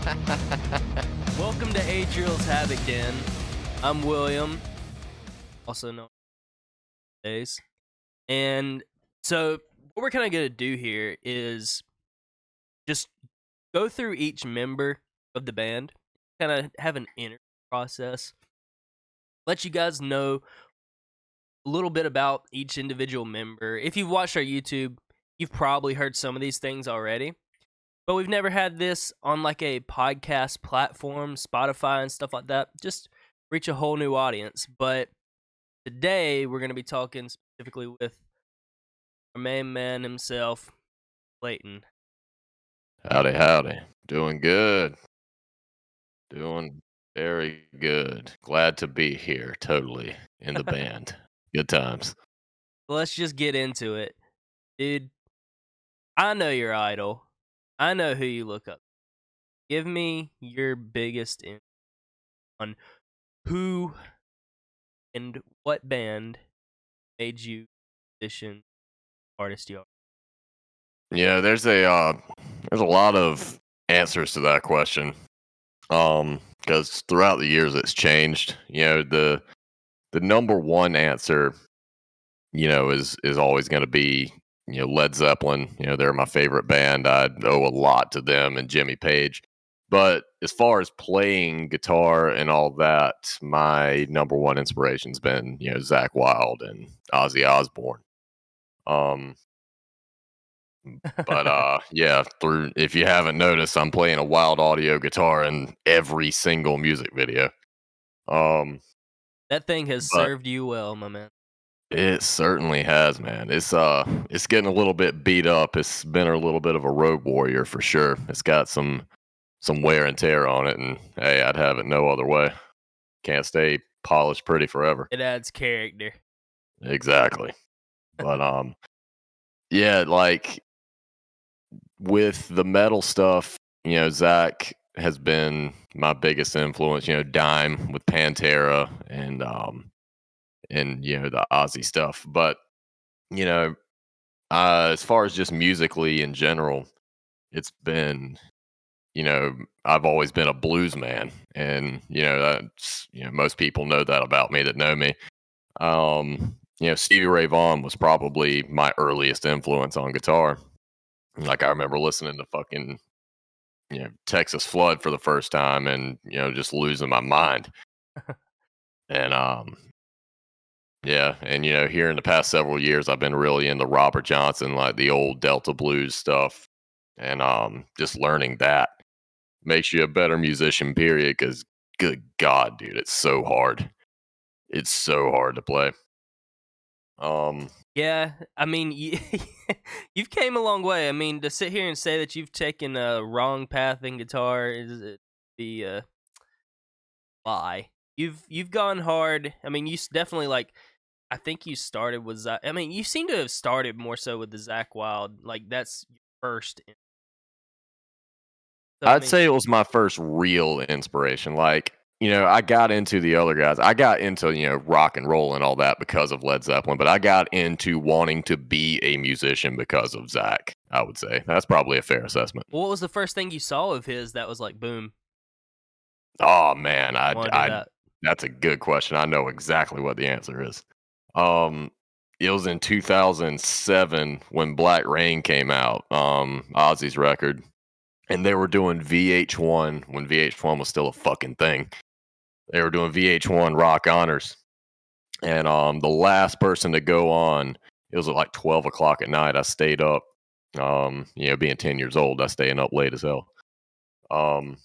Welcome to Atrial's Havoc Den. I'm William, also known as Days. And so what we're kind of going to do here is just go through each member of the band, kind of have an interview process, let you guys know a little bit about each individual member. If you've watched our YouTube, you've probably heard some of these things already. But we've never had this on like a podcast platform, Spotify and stuff like that. Just reach a whole new audience. But today we're going to be talking specifically with our main man himself, Clayton. Howdy. Doing good. Doing very good. Glad to be here, totally, in the band. Good times. Let's just get into it. Dude, I know your idol. I know who you look up. Give me your biggest info on who and what band made you musician artist you are. Yeah, there's a lot of answers to that question. Because throughout the years it's changed. The number one answer, is always gonna be, Led Zeppelin. They're my favorite band. I owe a lot to them and Jimmy Page. But as far as playing guitar and all that, my number one inspiration's been, Zach Wild and Ozzy Osbourne. Um, yeah, through if you haven't noticed, I'm playing a Wild Audio guitar in every single music video. Um, That thing has but served you well, my man. It certainly has, man. It's getting a little bit beat up. It's been a little bit of a road warrior for sure. It's got some wear and tear on it, and hey, I'd have it no other way. Can't stay polished pretty forever. It adds character. Exactly. But yeah, like with the metal stuff, Zach has been my biggest influence. Dime with Pantera and the Ozzy stuff. But you know, as far as just musically in general, it's been, I've always been a blues man, and that's most people know that about me that know me. Stevie Ray Vaughan was probably my earliest influence on guitar. Like I remember listening to fucking Texas Flood for the first time, and just losing my mind. And yeah, and here in the past several years, I've been really into Robert Johnson, like the old Delta blues stuff, and just learning that makes you a better musician. Period. Because good God, dude, it's so hard. It's so hard to play. Um, Yeah, I mean, you've came a long way. I mean, to sit here and say that you've taken a wrong path in guitar is the lie. You've gone hard. I mean, definitely like. I think you started with Zach. I mean, you seem to have started more so with the Zach Wild. Like that's your first. So I I'd mean, say it was my first real inspiration. Like, I got into the other guys. I got into, rock and roll and all that because of Led Zeppelin, but I got into wanting to be a musician because of Zach, I would say. That's probably a fair assessment. what was the first thing you saw of his that was like, boom, Oh man, I want to do that? that's a good question. I know exactly what the answer is. Um it was in 2007 when Black Rain came out, Ozzy's record, and they were doing VH1 when VH1 was still a fucking thing. They were doing VH1 Rock Honors, and the last person to go on, it was at like 12 o'clock at night. I stayed up, being 10 years old, I staying up late as hell. Um,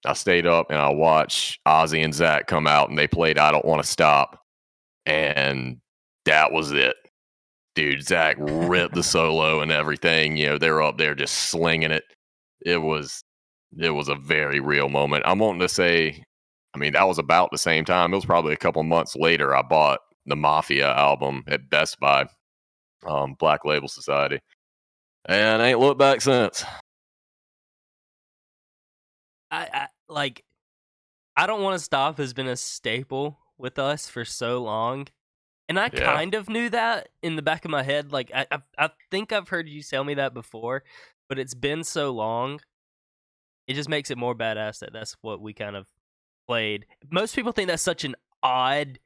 I stayed up and I watched Ozzy and Zach come out, and they played "I Don't Want to Stop," and that was it, dude. Zach ripped the solo and everything. They were up there just slinging it. It was it was a very real moment. I'm wanting to say, I mean, that was about the same time. It was probably a couple months later. I bought the Mafia album at Best Buy, Black Label Society, and I ain't looked back since. I like. I don't want to stop has been a staple with us for so long. And I Yeah, kind of knew that in the back of my head. Like I think I've heard you tell me that before, but it's been so long. it just makes it more badass that that's what we kind of played. Most people think that's such an odd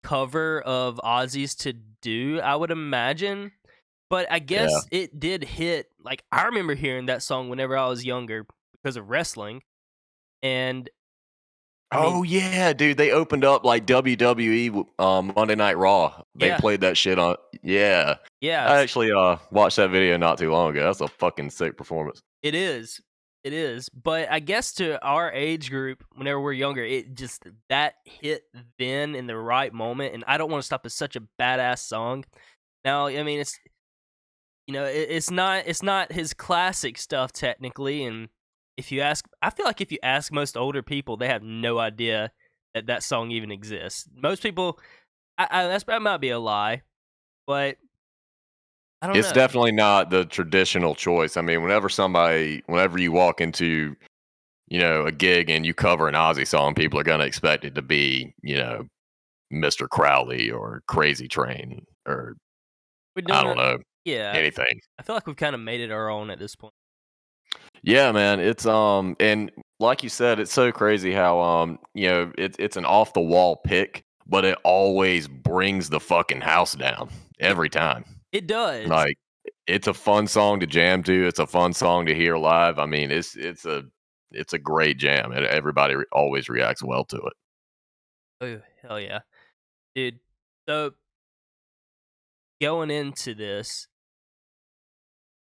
cover of Ozzy's to do, I would imagine. But I Yeah. guess it did hit. Like, I remember hearing that song whenever I was younger because of wrestling. And I Oh mean, yeah, dude. They opened up like WWE Monday Night Raw. They yeah, played that shit on. Yeah, yeah, I actually watched that video not too long ago. That's a fucking sick performance. it is. It is. But I guess to our age group, whenever we're younger, it just that hit then in the right moment. And I Don't Want to Stop is such a badass song. Now, I mean, it's it's not his classic stuff technically. And if you ask, I feel like if you ask most older people, they have no idea that that song even exists. Most people, that might be a lie, but I don't It's know. definitely not the traditional choice. I mean, whenever you walk into, a gig and you cover an Ozzy song, people are gonna expect it to be, Mr. Crowley or Crazy Train or We're I doing don't it. know, Yeah, anything. I feel like we've kind of made it our own at this point. Yeah, man. It's and like you said, it's so crazy how it's an off the wall pick, but it always brings the fucking house down It every time. it does. Like it's a fun song to jam to. It's a fun song to hear live. I mean, it's a great jam, and everybody always reacts well to it. Oh hell yeah, dude. So going into this,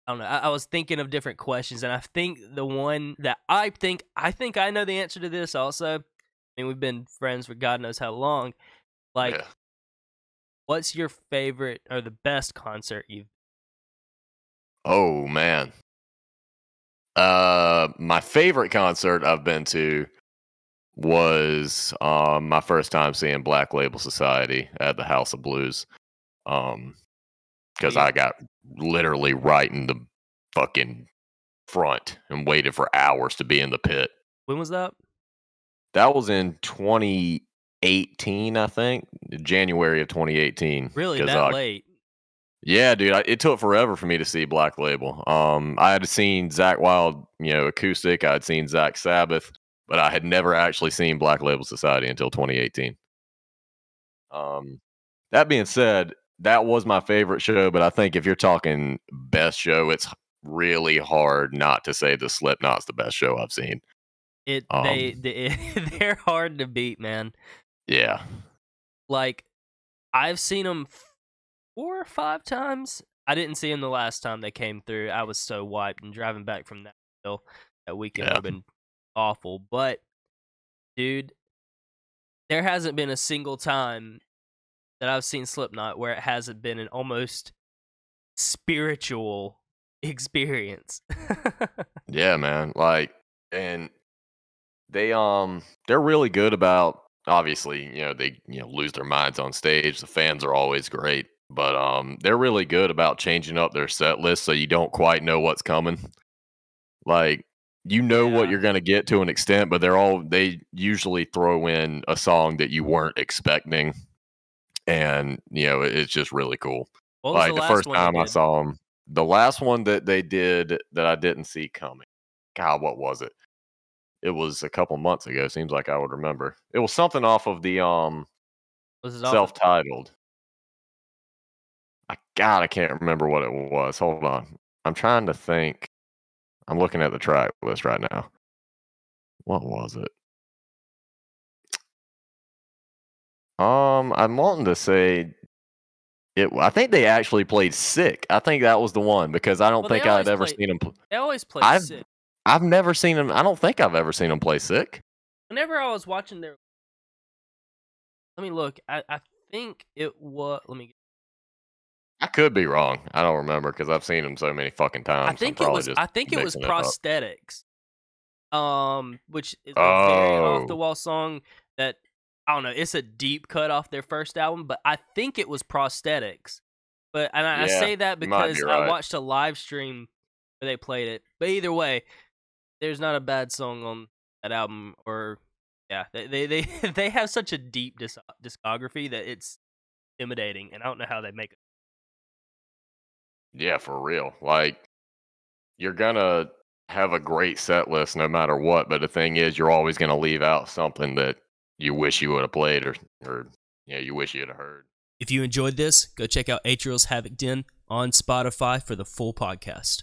I don't know. I was thinking of different questions, and I think the one that I think I know the answer to this. Also, I mean, we've been friends for God knows how long. Like, Yeah. what's your favorite or the best concert you've? Oh man. My favorite concert I've been to was my first time seeing Black Label Society at the House of Blues. Um, Oh, because you, I got literally right in the fucking front and waited for hours to be in the pit. when was that? That was in 2018, I think, January of 2018. Really, Because that late? yeah, dude, it took forever for me to see Black Label. I had seen Zach Wild, acoustic. I had seen Zach Sabbath, but I had never actually seen Black Label Society until 2018. Um, that being said, that was my favorite show, but I think if you're talking best show, it's really hard not to say the Slipknot's the best show I've seen. It Um, they're hard to beat, man. yeah, Like, I've seen them 4 or 5 times. I didn't see them the last time they came through. I was so wiped, and driving back from that weekend would yeah, have been awful. But dude, there hasn't been a single time that I've seen Slipknot where it hasn't been an almost spiritual experience. yeah, man. Like, and they're really good about obviously, they lose their minds on stage. The fans are always great, but they're really good about changing up their set list so you don't quite know what's coming. Like you know what Yeah. you're gonna get to an extent, but they usually throw in a song that you weren't expecting, and it's just really cool. What was the Like the last first one they time I did? saw them, the last one that they did that I didn't see coming. God, what was it? It was a couple months ago. Seems like I would remember. It was something off of the Was it off of? self-titled. I can't remember what it was. Hold on. I'm trying to think. I'm looking at the track list right now. What was it? I'm wanting to say I think they actually played Sick. I think that was the one because I don't Well, they think I'd always ever play. seen him. They always play I've sick. I've never seen him. I don't think I've ever seen him play Sick. Whenever I was watching their, let me look. I think it was. Let me. I could be wrong. I don't remember because I've seen him so many fucking I times. I'm think it probably was. just I think it was mixing it up. prosthetics. Which is a very off the Oh, wall song that I don't know. It's a deep cut off their first album, but I think it was prosthetics. But and I yeah, say that you might be because I right. watched a live stream where they played it. But either way, there's not a bad song on that album. Or yeah, they they have such a deep discography that it's intimidating, and I don't know how they make it. Yeah, for real. Like you're gonna. have a great set list no matter what. But the thing is, you're always going to leave out something that you wish you would have played or you wish you'd have heard. If you enjoyed this, go check out Atrial's Havoc Den on Spotify for the full podcast.